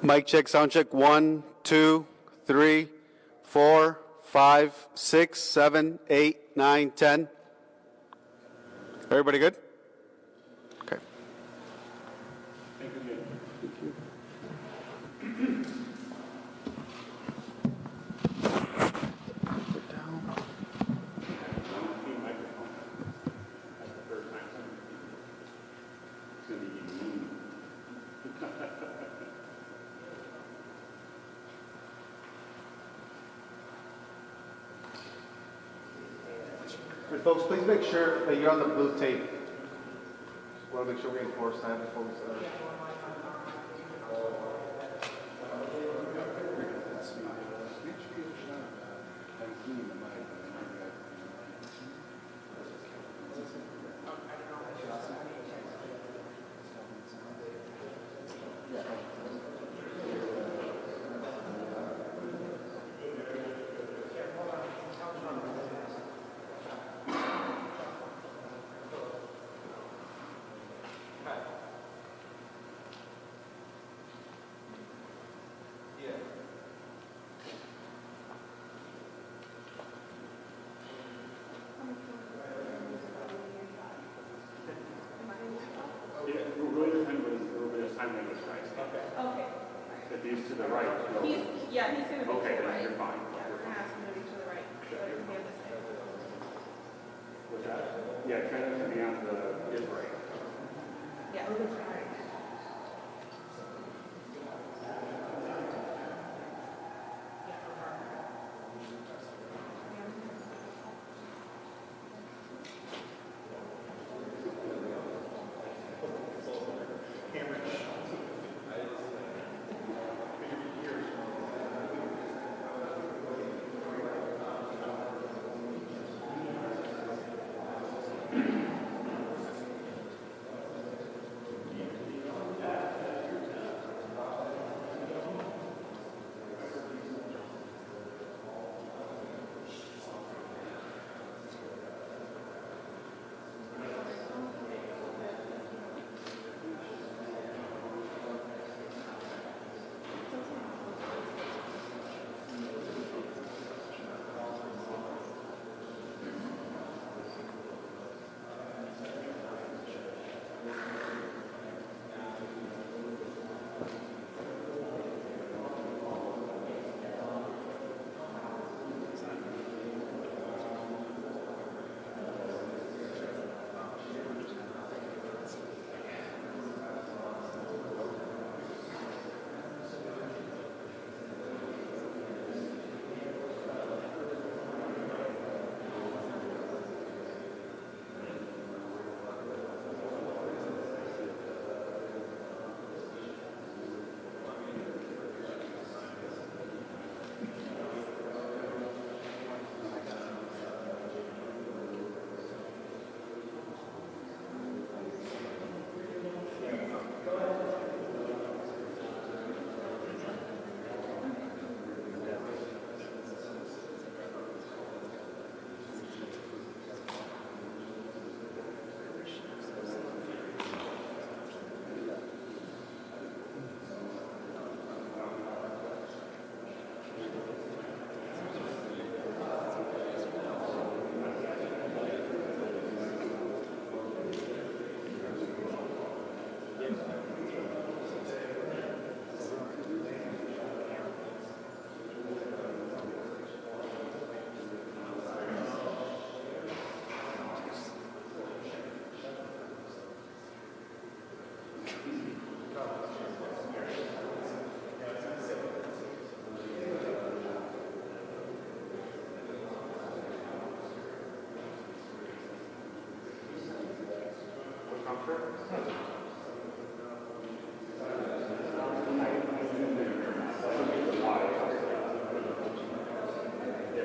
Mic check, sound check. 1, 2, 3, 4, 5, 6, 7, 8, 9, 10. Everybody good? Okay. Thank you. And folks, please make sure that you're on the blue tape. We want to make sure we enforce that before we start. If he's to the right. He's going to be okay, to the right. You're fine. Yeah, we're going to ask him to be to the right. So he can be able to stay. What's that? Yeah, try to be on his right. Yeah, we're going to try.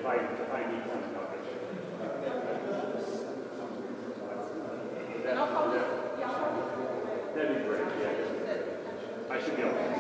If I need something, And I'll call this. Yeah, I'll call this. that'd be great. Yeah, I should be able to.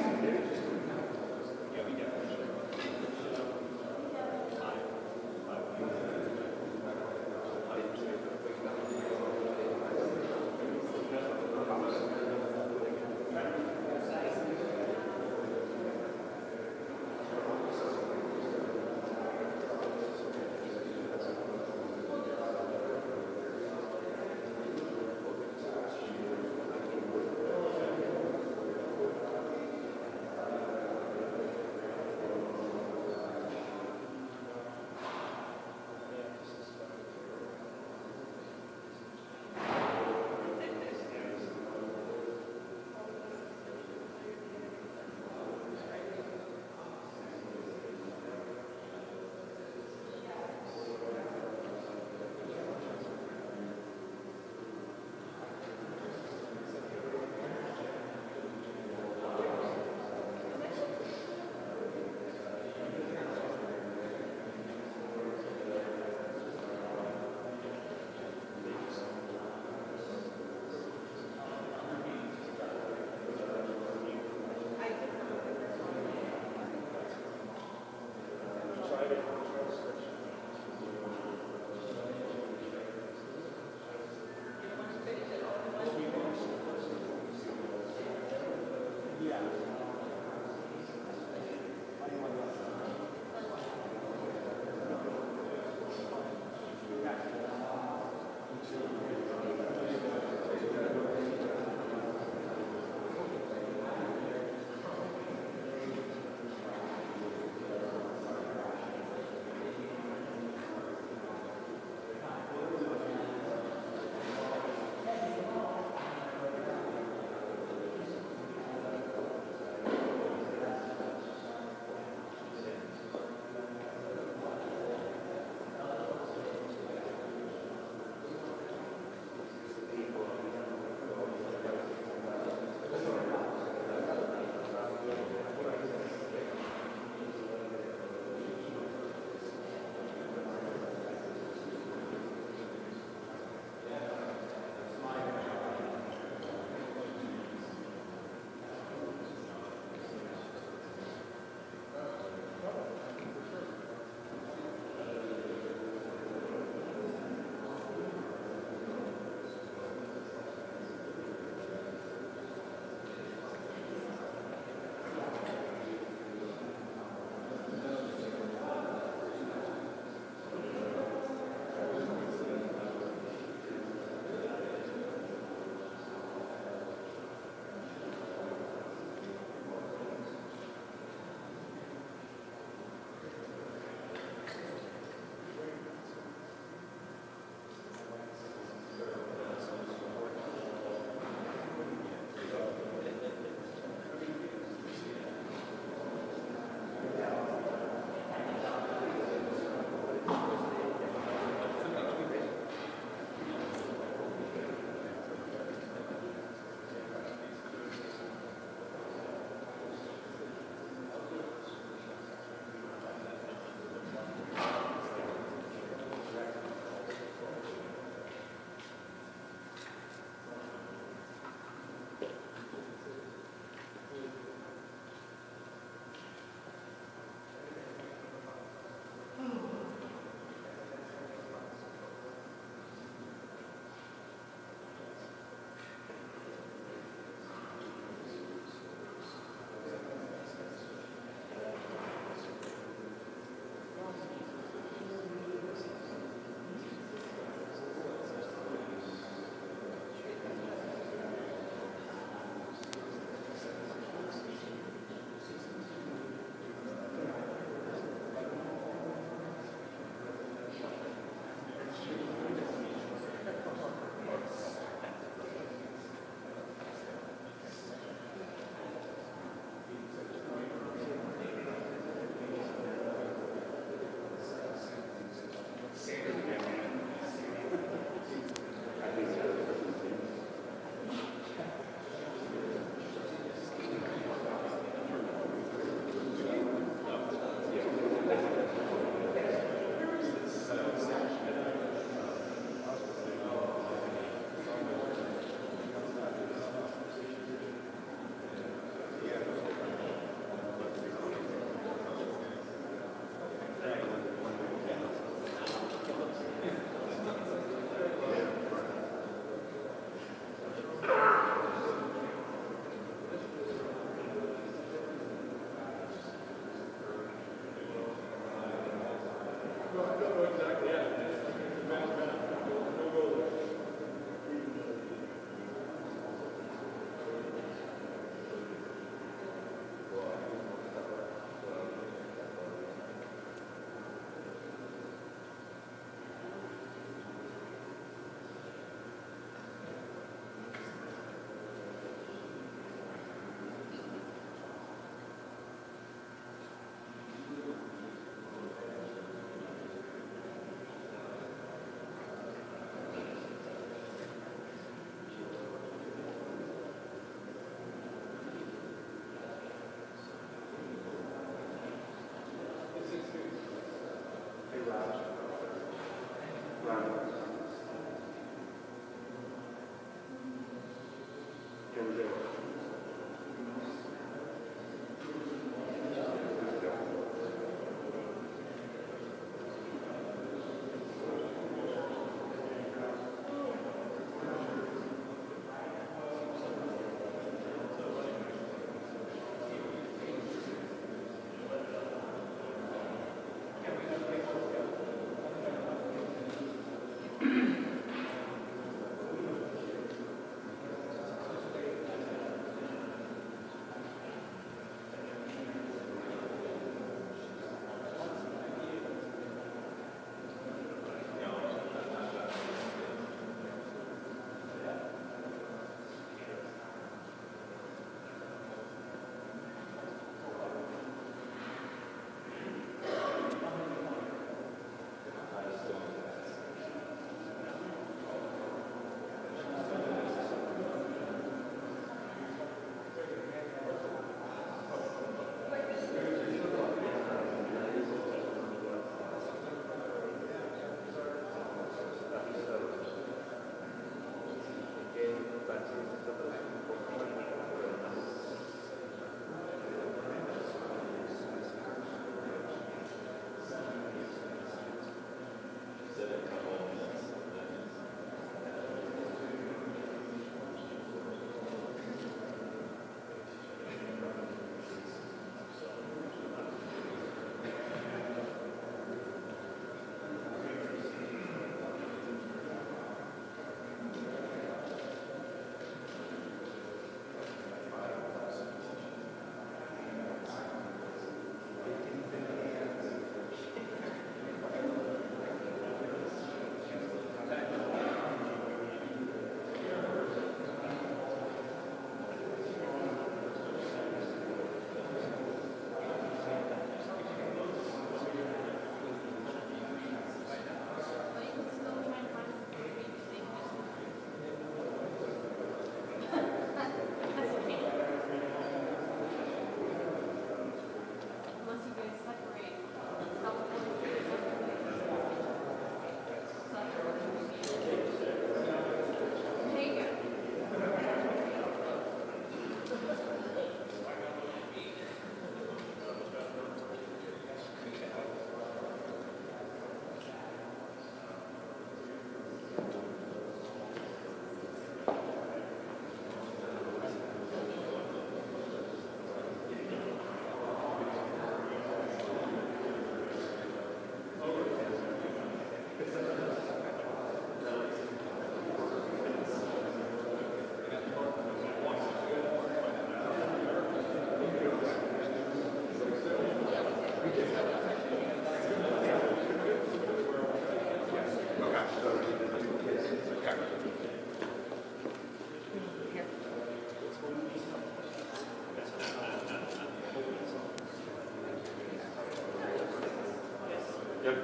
Yep.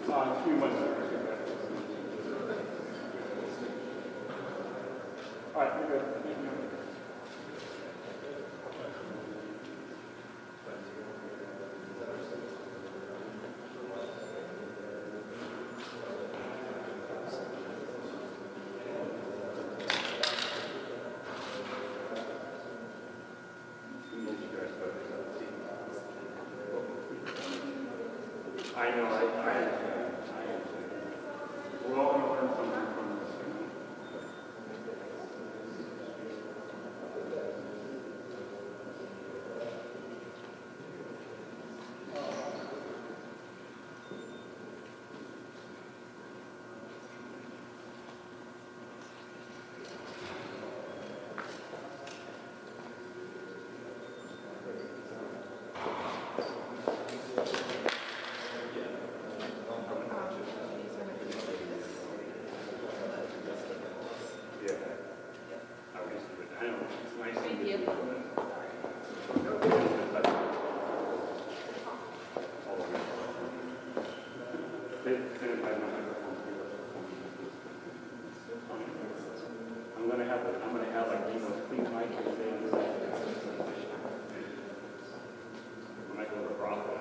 A few months ago. All right, you're good. Thank you. I know, we're all going to learn something from this. Yeah. I know, it's nice. Thank you. I'm gonna have like clean mic and stay on the side. When I go to the brothel.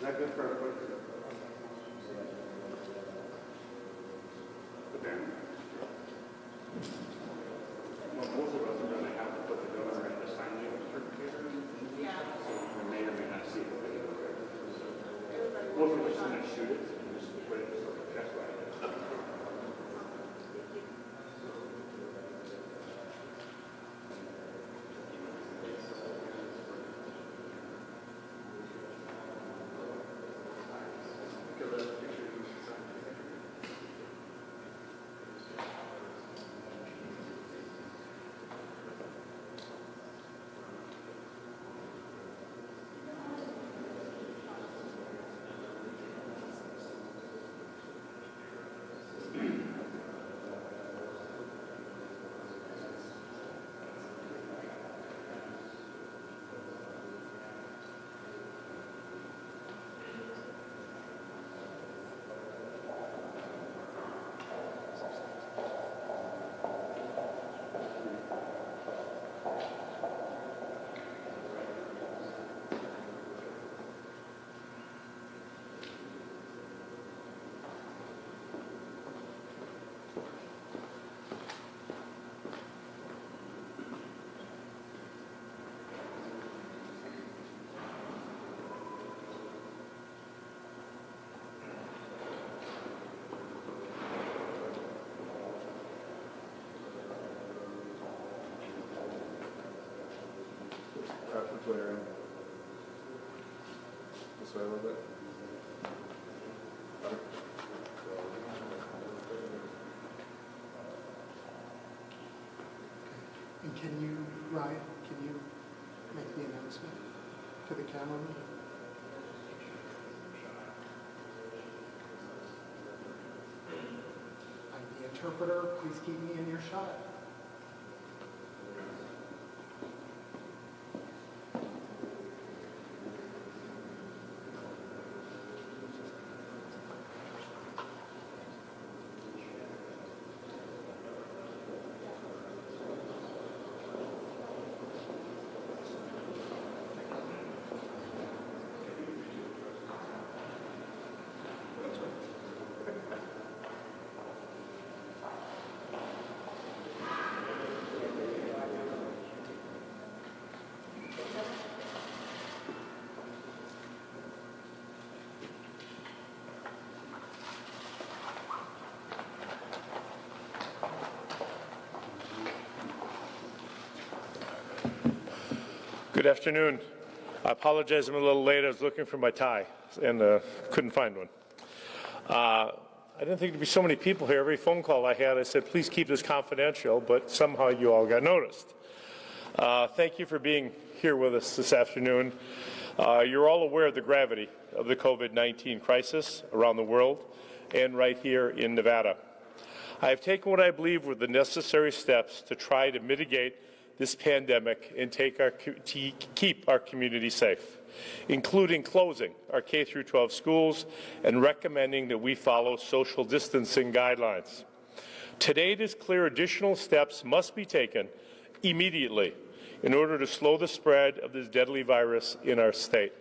Is that good for a quick? But then, well, most of us are going to have to put the donor in the sign language interpreter. Yeah. So we may or may not see the video. Most of us are going to shoot it and just put it in the chest line. way around. This way a little bit. Better. And can you, Ryan, can you make the announcement to the cameraman? I'm the interpreter. Please keep me in your shot. Good afternoon. I apologize, I'm a little late. I was looking for my tie and couldn't find one. I didn't think there'd be so many people here. Every phone call I had, I said, please keep this confidential, but somehow you all got noticed. Thank you for being here with us this afternoon. You're all aware of the gravity of the COVID-19 crisis around the world and right here in Nevada. I have taken what I believe were the necessary steps to try to mitigate this pandemic and keep our community safe, including closing our K-12 schools and recommending that we follow social distancing guidelines. Today it is clear additional steps must be taken immediately in order to slow the spread of this deadly virus in our state.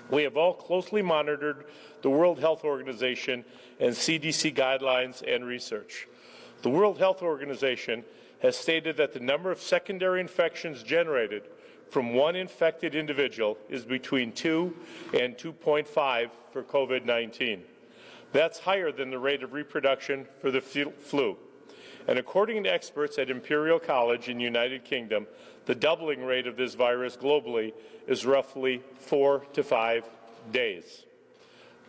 We have all closely monitored the World Health Organization and CDC guidelines and research. The World Health Organization has stated that the number of secondary infections generated from one infected individual is between 2 and 2.5 for COVID-19. That's higher than the rate of reproduction for the flu. And according to experts at Imperial College in the United Kingdom, the doubling rate of this virus globally is roughly 4 to 5 days.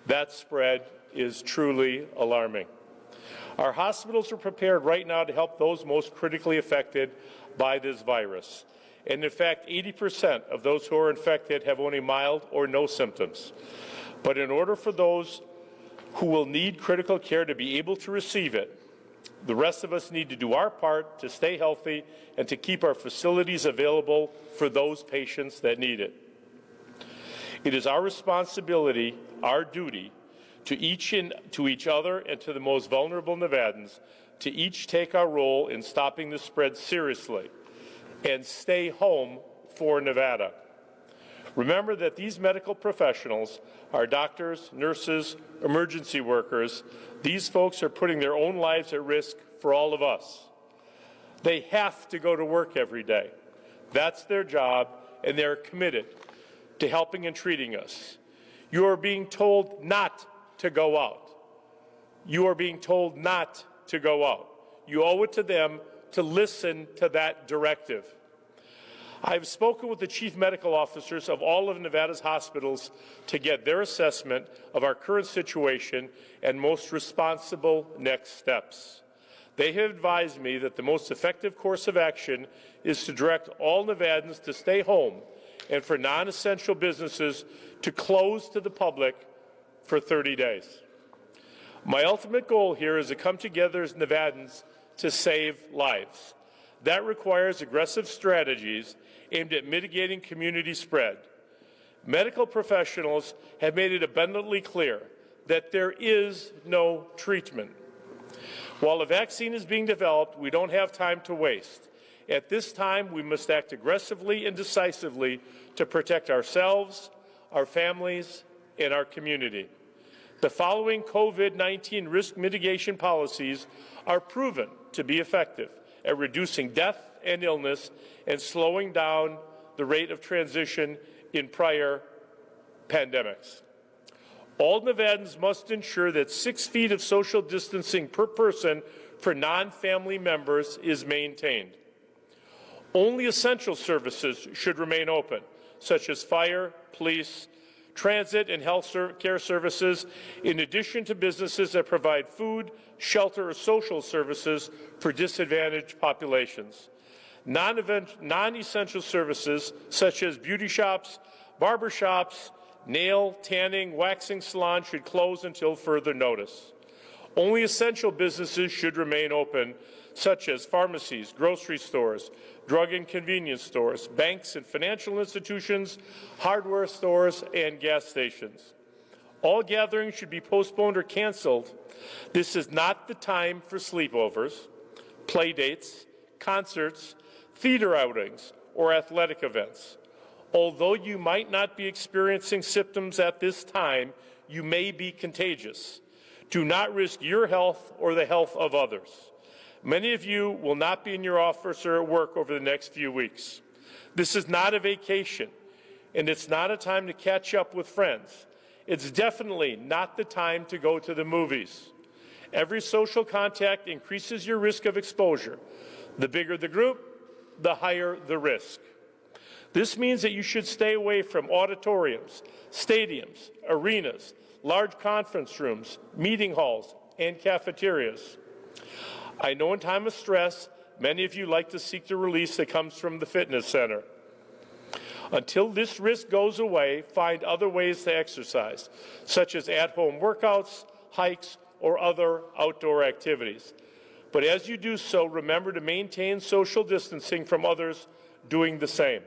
That spread is truly alarming. Our hospitals are prepared right now to help those most critically affected by this virus. And in fact, 80% of those who are infected have only mild or no symptoms. But in order for those who will need critical care to be able to receive it, the rest of us need to do our part to stay healthy and to keep our facilities available for those patients that need it. It is our responsibility, our duty, to each other and to the most vulnerable Nevadans, to each take our role in stopping the spread seriously and stay home for Nevada. Remember that these medical professionals are doctors, nurses, emergency workers. These folks are putting their own lives at risk for all of us. They have to go to work every day. That's their job, and they're committed to helping and treating us. You are being told not to go out. You are being told not to go out. You owe it to them to listen to that directive. I've spoken with the chief medical officers of all of Nevada's hospitals to get their assessment of our current situation and most responsible next steps. They have advised me that the most effective course of action is to direct all Nevadans to stay home and for non-essential businesses to close to the public for 30 days. My ultimate goal here is to come together as Nevadans to save lives. That requires aggressive strategies aimed at mitigating community spread. Medical professionals have made it abundantly clear that there is no treatment. While a vaccine is being developed, we don't have time to waste. At this time, we must act aggressively and decisively to protect ourselves, our families, and our community. The following COVID-19 risk mitigation policies are proven to be effective at reducing death and illness and slowing down the rate of transition in prior pandemics. All Nevadans must ensure that 6 feet of social distancing per person for non-family members is maintained. Only essential services should remain open, such as fire, police, transit, and health care services, in addition to businesses that provide food, shelter, or social services for disadvantaged populations. Non-essential services, such as beauty shops, barber shops, nail, tanning, waxing salons, should close until further notice. Only essential businesses should remain open, such as pharmacies, grocery stores, drug and convenience stores, banks and financial institutions, hardware stores, and gas stations. All gatherings should be postponed or canceled. This is not the time for sleepovers, play dates, concerts, theater outings, or athletic events. Although you might not be experiencing symptoms at this time, you may be contagious. Do not risk your health or the health of others. Many of you will not be in your office or at work over the next few weeks. This is not a vacation, and it's not a time to catch up with friends. It's definitely not the time to go to the movies. Every social contact increases your risk of exposure. The bigger the group, the higher the risk. This means that you should stay away from auditoriums, stadiums, arenas, large conference rooms, meeting halls, and cafeterias. I know in time of stress, many of you like to seek the release that comes from the fitness center. Until this risk goes away, find other ways to exercise, such as at-home workouts, hikes, or other outdoor activities. But as you do so, remember to maintain social distancing from others doing the same.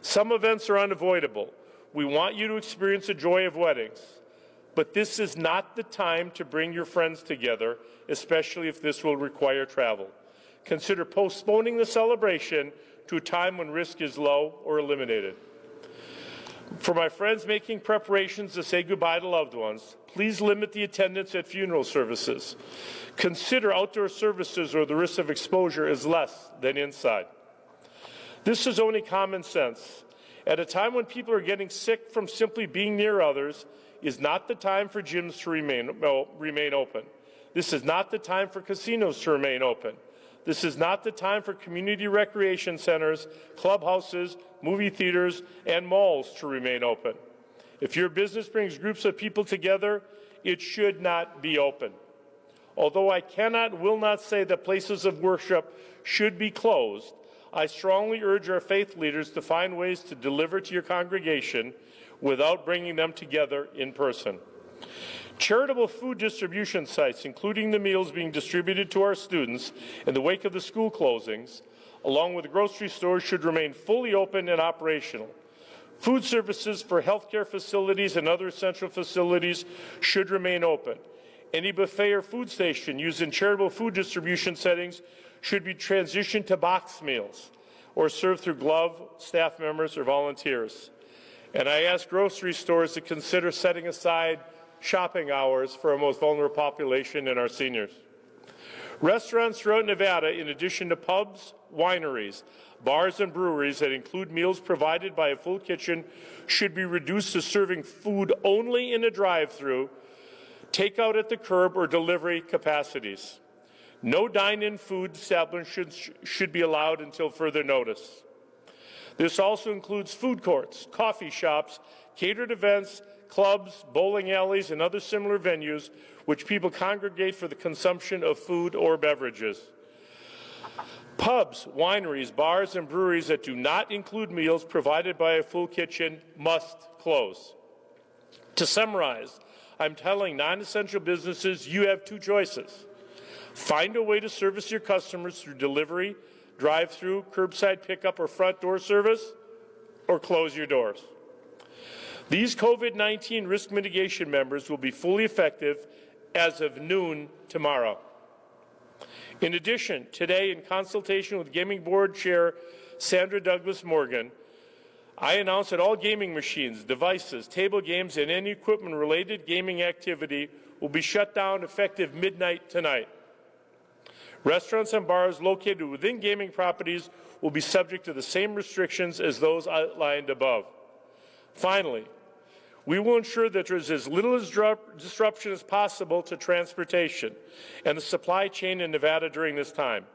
Some events are unavoidable. We want you to experience the joy of weddings. But this is not the time to bring your friends together, especially if this will require travel. Consider postponing the celebration to a time when risk is low or eliminated. For my friends making preparations to say goodbye to loved ones, please limit the attendance at funeral services. Consider outdoor services where the risk of exposure is less than inside. This is only common sense. At a time when people are getting sick from simply being near others, is not the time for gyms to remain open. This is not the time for casinos to remain open. This is not the time for community recreation centers, clubhouses, movie theaters, and malls to remain open. If your business brings groups of people together, it should not be open. Although I will not say that places of worship should be closed, I strongly urge our faith leaders to find ways to deliver to your congregation without bringing them together in person. Charitable food distribution sites, including the meals being distributed to our students in the wake of the school closings, along with grocery stores, should remain fully open and operational. Food services for healthcare facilities and other essential facilities should remain open. Any buffet or food station used in charitable food distribution settings should be transitioned to box meals or served through glove, staff members, or volunteers. And I ask grocery stores to consider setting aside shopping hours for our most vulnerable population and our seniors. Restaurants throughout Nevada, in addition to pubs, wineries, bars, and breweries that include meals provided by a full kitchen, should be reduced to serving food only in a drive-through, takeout at the curb, or delivery capacities. No dine-in food establishments should be allowed until further notice. This also includes food courts, coffee shops, catered events, clubs, bowling alleys, and other similar venues which people congregate for the consumption of food or beverages. Pubs, wineries, bars, and breweries that do not include meals provided by a full kitchen must close. To summarize, I'm telling non-essential businesses you have two choices. Find a way to service your customers through delivery, drive-through, curbside pickup, or front door service, or close your doors. These COVID-19 risk mitigation measures will be fully effective as of noon tomorrow. In addition, today, in consultation with Gaming Board Chair Sandra Douglas Morgan, I announced that all gaming machines, devices, table games, and any equipment-related gaming activity will be shut down effective midnight tonight. Restaurants and bars located within gaming properties will be subject to the same restrictions as those outlined above. Finally, we will ensure that there is as little disruption as possible to transportation and the supply chain in Nevada during this time.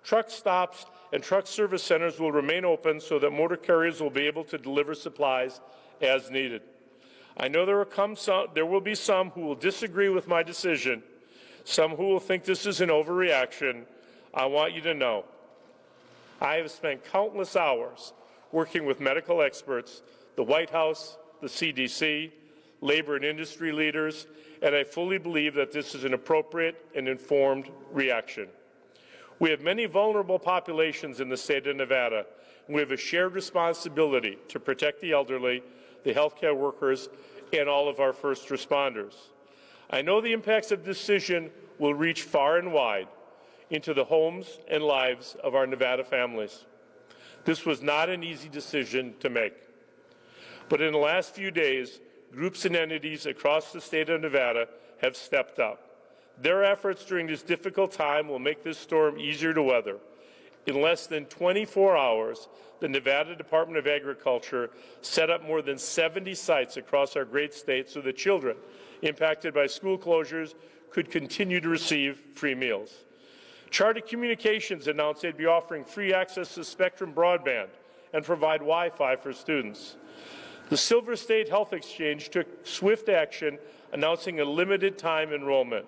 Truck stops and truck service centers will remain open so that motor carriers will be able to deliver supplies as needed. I know there will be some who will disagree with my decision, some who will think this is an overreaction. I want you to know, I have spent countless hours working with medical experts, the White House, the CDC, labor and industry leaders, and I fully believe that this is an appropriate and informed reaction. We have many vulnerable populations in the state of Nevada, and we have a shared responsibility to protect the elderly, the healthcare workers, and all of our first responders. I know the impacts of this decision will reach far and wide into the homes and lives of our Nevada families. This was not an easy decision to make. But in the last few days, groups and entities across the state of Nevada have stepped up. Their efforts during this difficult time will make this storm easier to weather. In less than 24 hours, the Nevada Department of Agriculture set up more than 70 sites across our great state so that children impacted by school closures could continue to receive free meals. Charter Communications announced they'd be offering free access to Spectrum broadband and provide Wi-Fi for students. The Silver State Health Exchange took swift action, announcing a limited time enrollment.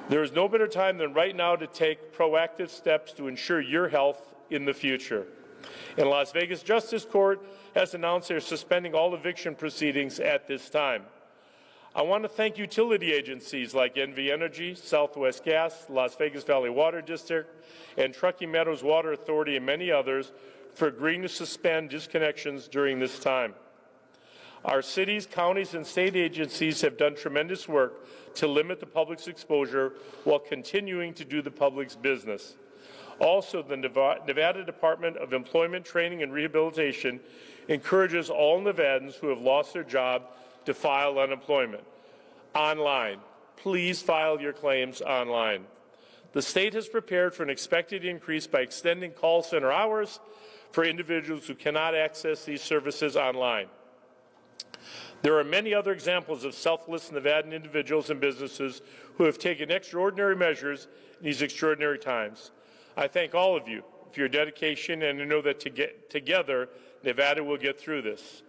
There is no better time than right now to take proactive steps to ensure your health in the future. And Las Vegas Justice Court has announced they're suspending all eviction proceedings at this time. I want to thank utility agencies like NV Energy, Southwest Gas, Las Vegas Valley Water District, and Truckee Meadows Water Authority and many others for agreeing to suspend disconnections during this time. Our cities, counties, and state agencies have done tremendous work to limit the public's exposure while continuing to do the public's business. Also, the Nevada Department of Employment, Training, and Rehabilitation encourages all Nevadans who have lost their job to file unemployment online. Please file your claims online. The state has prepared for an expected increase by extending call center hours for individuals who cannot access these services online. There are many other examples of selfless Nevadan individuals and businesses who have taken extraordinary measures in these extraordinary times. I thank all of you for your dedication, and I know that together, Nevada will get through this.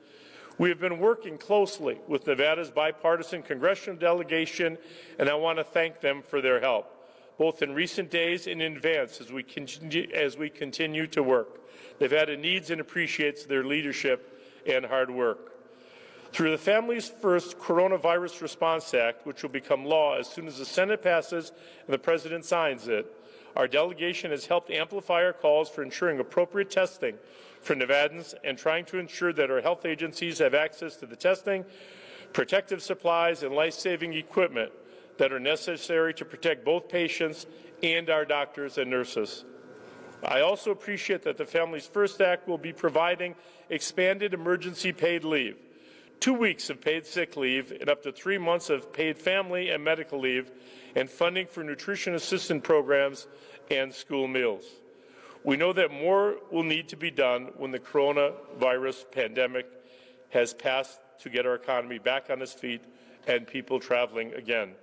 We have been working closely with Nevada's bipartisan congressional delegation, and I want to thank them for their help, both in recent days and in advance as we continue to work. Nevada needs and appreciates their leadership and hard work. Through the Families First Coronavirus Response Act, which will become law as soon as the Senate passes and the President signs it, our delegation has helped amplify our calls for ensuring appropriate testing for Nevadans and trying to ensure that our health agencies have access to the testing, protective supplies, and life-saving equipment that are necessary to protect both patients and our doctors and nurses. I also appreciate that the Families First Act will be providing expanded emergency paid leave, 2 weeks of paid sick leave, and up to 3 months of paid family and medical leave, and funding for nutrition assistance programs and school meals. We know that more will need to be done when the coronavirus pandemic has passed to get our economy back on its feet and people traveling again.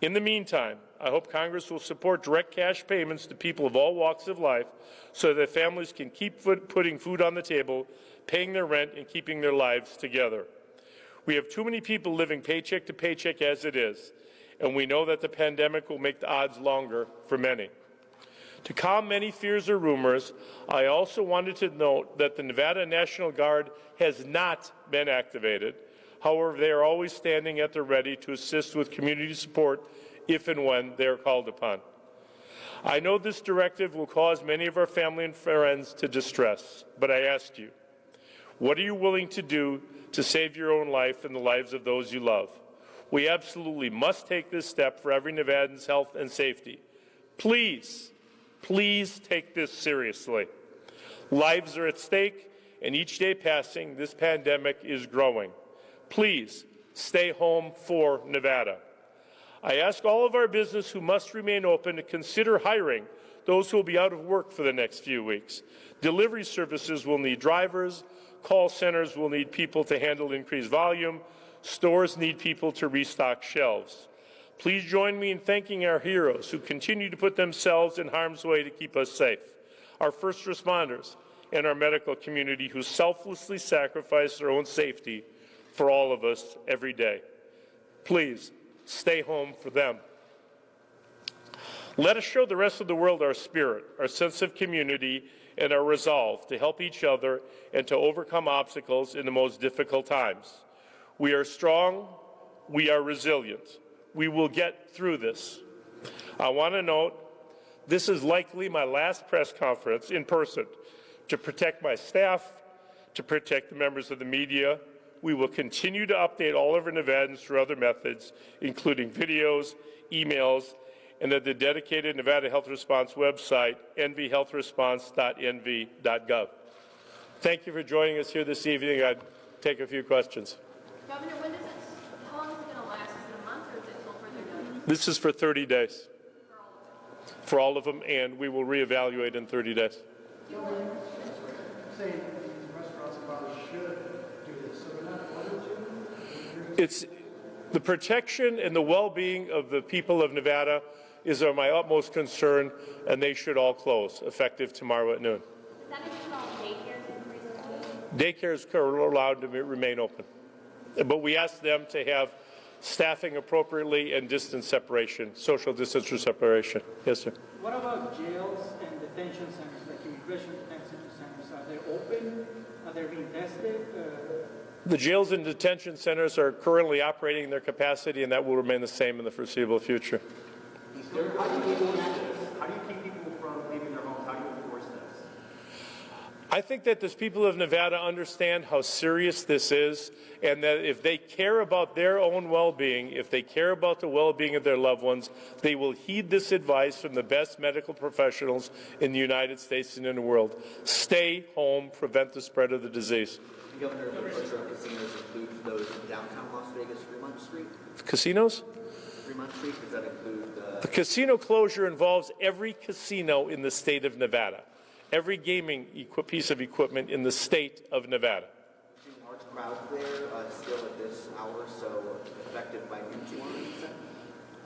In the meantime, I hope Congress will support direct cash payments to people of all walks of life so that families can keep putting food on the table, paying their rent, and keeping their lives together. We have too many people living paycheck to paycheck as it is, and we know that the pandemic will make the odds longer for many. To calm many fears or rumors, I also wanted to note that the Nevada National Guard has not been activated. However, they are always standing at the ready to assist with community support if and when they are called upon. I know this directive will cause many of our family and friends to distress, but I ask you, what are you willing to do to save your own life and the lives of those you love? We absolutely must take this step for every Nevadan's health and safety. Please, please take this seriously. Lives are at stake, and each day passing, this pandemic is growing. Please stay home for Nevada. I ask all of our business who must remain open to consider hiring those who will be out of work for the next few weeks. Delivery services will need drivers. Call centers will need people to handle increased volume. Stores need people to restock shelves. Please join me in thanking our heroes who continue to put themselves in harm's way to keep us safe, our first responders, and our medical community who selflessly sacrifice their own safety for all of us every day. Please stay home for them. Let us show the rest of the world our spirit, our sense of community, and our resolve to help each other and to overcome obstacles in the most difficult times. We are strong. We are resilient. We will get through this. I want to note this is likely my last press conference in person to protect my staff, to protect the members of the media. We will continue to update all of our Nevadans through other methods, including videos, emails, and at the dedicated Nevada Health Response website, nvhealthresponse.nv.gov. Thank you for joining us here this evening. I'd take a few questions. Governor, how long is it going to last? Is it a month or is it until further notice? This is for 30 days. For all of them, and we will reevaluate in 30 days. Saying restaurants probably should do this, so they're not ordered to? It's the protection and the well-being of the people of Nevada is of my utmost concern, and they should all close, effective tomorrow at noon. Is that include all daycares and preschools? Daycares are allowed to remain open, but we ask them to have staffing appropriately and distance separation, social distance separation. Yes, sir. What about jails and detention centers, like immigration detention centers? Are they open? Are they being tested? The jails and detention centers are currently operating their capacity, and that will remain the same in the foreseeable future. How do you keep people from leaving their homes? How do you enforce this? I think that the people of Nevada understand how serious this is, and that if they care about their own well-being, if they care about the well-being of their loved ones, they will heed this advice from the best medical professionals in the United States and in the world. Stay home, prevent the spread of the disease. Governor, the closure of casinos includes those in downtown Las Vegas, Fremont Street? Casinos? Fremont Street, does that include? The casino closure involves every casino in the state of Nevada, every gaming piece of equipment in the state of Nevada. Large crowds there still at this hour, so affected by noon tomorrow?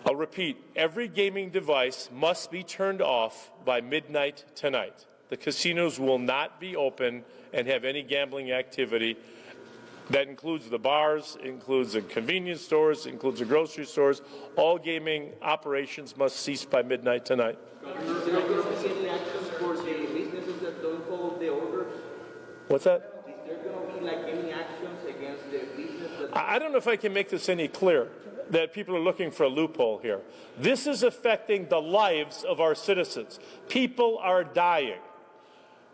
I'll repeat, every gaming device must be turned off by midnight tonight. The casinos will not be open and have any gambling activity. That includes the bars, includes the convenience stores, includes the grocery stores. All gaming operations must cease by midnight tonight. What's that? Is there going to be like any actions against the business? I don't know if I can make this any clearer, that people are looking for a loophole here. This is affecting the lives of our citizens. People are dying.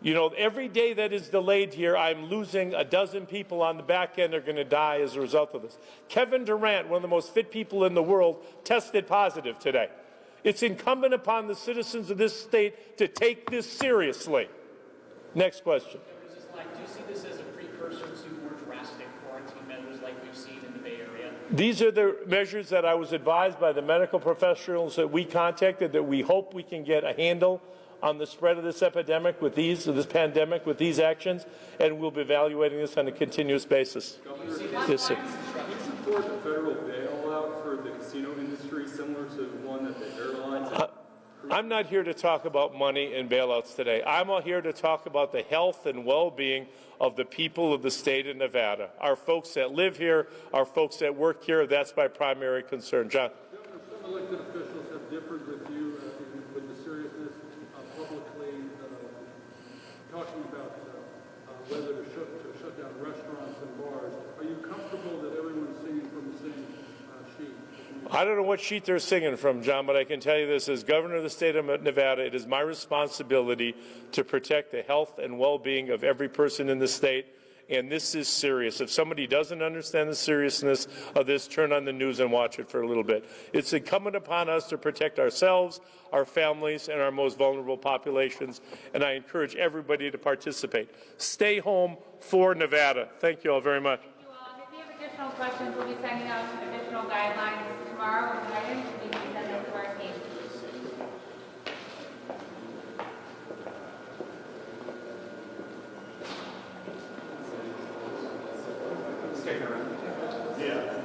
You know, every day that is delayed here, I'm losing a dozen people on the back end are going to die as a result of this. Kevin Durant, one of the most fit people in the world, tested positive today. It's incumbent upon the citizens of this state to take this seriously. Next question. Do you see this as a precursor to more drastic quarantine measures like we've seen in the Bay Area? These are the measures that I was advised by the medical professionals that we contacted, that we hope we can get a handle on the spread of this epidemic with this pandemic with these actions, and we'll be evaluating this on a continuous basis. Yes, sir. Do you support a federal bailout for the casino industry similar to the one that the airlines have? I'm not here to talk about money and bailouts today. I'm here to talk about the health and well-being of the people of the state of Nevada. Our folks that live here, our folks that work here, that's my primary concern. John. Governor, some elected officials have differed with you with the seriousness publicly talking about whether to shut down restaurants and bars. Are you comfortable that everyone's singing from the same sheet? I don't know what sheet they're singing from, John, but I can tell you this. As governor of the state of Nevada, it is my responsibility to protect the health and well-being of every person in the state, and this is serious. If somebody doesn't understand the seriousness of this, turn on the news and watch it for a little bit. It's incumbent upon us to protect ourselves, our families, and our most vulnerable populations, and I encourage everybody to participate. Stay home for Nevada. Thank you all very much. Thank you all. If you have additional questions, we'll be sending out some additional guidelines tomorrow with guidance. We can send them to our team. Stick around. Yeah.